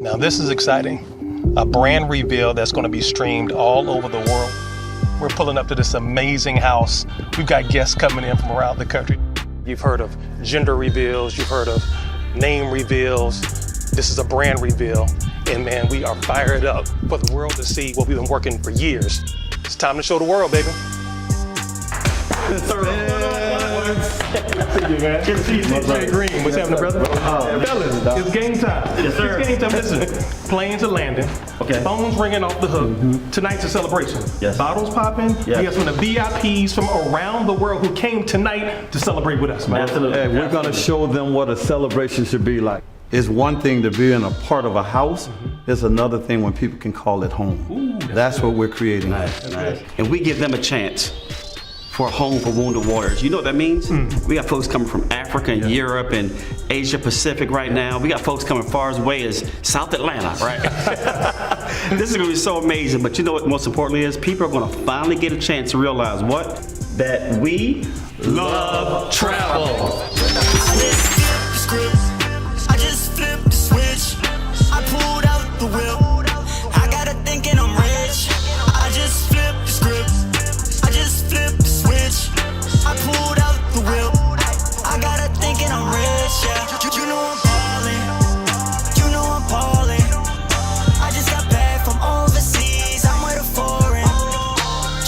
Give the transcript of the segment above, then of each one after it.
Now this is exciting. A brand reveal that's going to be streamed all over the world. We're pulling up to this amazing house. We've got guests coming in from around the country. You've heard of gender reveals, you've heard of name reveals. This is a brand reveal. And man, we are fired up for the world to see what we've been working for years. It's time to show the world, baby. See you, man. Good to see you, DJ Green. What's happening, brother? Fellas, it's game time. Yes, sir. It's game time. Listen, planes are landing. Okay. Phones ringing off the hook. Tonight's a celebration. Yes. Bottles popping. Yes. We got some of the VIPs from around the world who came tonight to celebrate with us, man. Absolutely. Hey, we're going to show them what a celebration should be like. It's one thing to be in a part of a house. It's another thing when people can call it home. Ooh, that's what we're creating. Nice, nice. And we give them a chance for a home for wounded warriors. You know what that means? We got folks coming from Africa and Europe and Asia Pacific right now. We got folks coming far as away as South Atlanta, right? This is gonna be so amazing, but you know what most importantly is? People are gonna finally get a chance to realize what? That we love travel. I just flipped the switch. I pulled out the whip. I got her thinking I'm rich. I just flipped the script. I just flipped the switch. I pulled out the whip. I got her thinking I'm rich, yeah. You know I'm ballin'. You know I'm ballin'. I just got back from overseas. I'm with a foreign.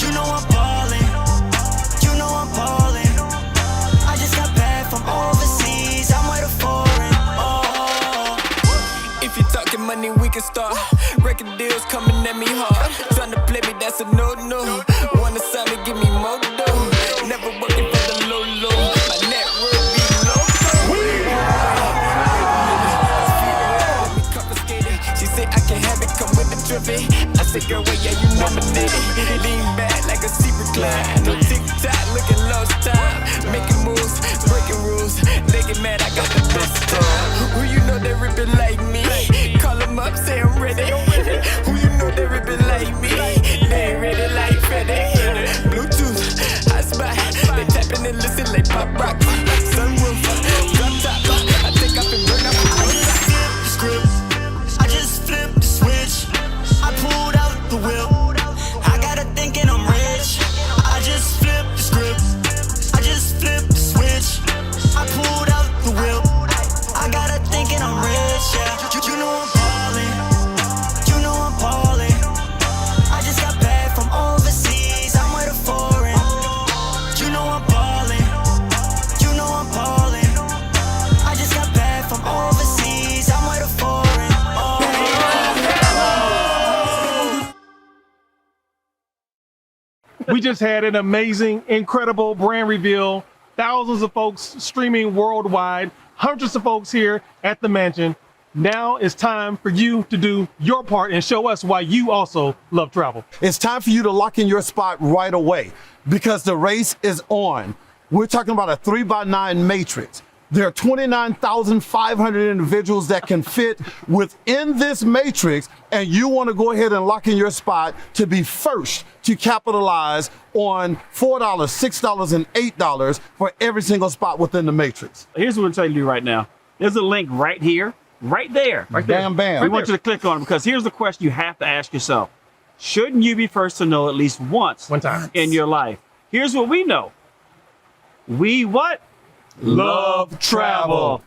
You know I'm ballin'. You know I'm ballin'. I just got back from overseas. I'm with a foreign. Oh. If you're talking money, we can start. Record deals coming at me hard. Trying to play me, that's a no-no. Wanna sign me, give me more dough. Never working for the low-low. My net worth be low. She said I can have it, come with the trophy. I said, girl, well, yeah, you nominated. Lean back like a secret client. No TikTok, looking lost time. Making moves, breaking rules. They get mad, I got the best time. Who you know they ripping like me? Call them up, say I'm ready. Who you know they ripping like me? They ain't ready like Freddy. Bluetooth, I spy. They tapping and listen like pop rock. Sunroof, drop top. I think I can burn up the script. I just flipped the switch. I pulled out the whip. I got her thinking I'm rich. I just flipped the script. I just flipped the switch. I pulled out the whip. I got her thinking I'm rich, yeah. You know I'm ballin'. You know I'm ballin'. I just got back from overseas. I'm with a foreign. You know I'm ballin'. You know I'm ballin'. I just got back from overseas. I'm with a foreign. We just had an amazing, incredible brand reveal. Thousands of folks streaming worldwide, hundreds of folks here at the mansion. Now it's time for you to do your part and show us why you also love travel. It's time for you to lock in your spot right away because the race is on. We're talking about a 3x9 matrix. There are 29,500 individuals that can fit within this matrix, and you want to go ahead and lock in your spot to be first to capitalize on $4, $6, and $8 for every single spot within the matrix. Here's what we're trying to do right now. There's a link right here, right there. Bam, bam. We want you to click on it because here's the question you have to ask yourself. Shouldn't you be first to know at least once One time in your life? Here's what we know. We what? Love travel.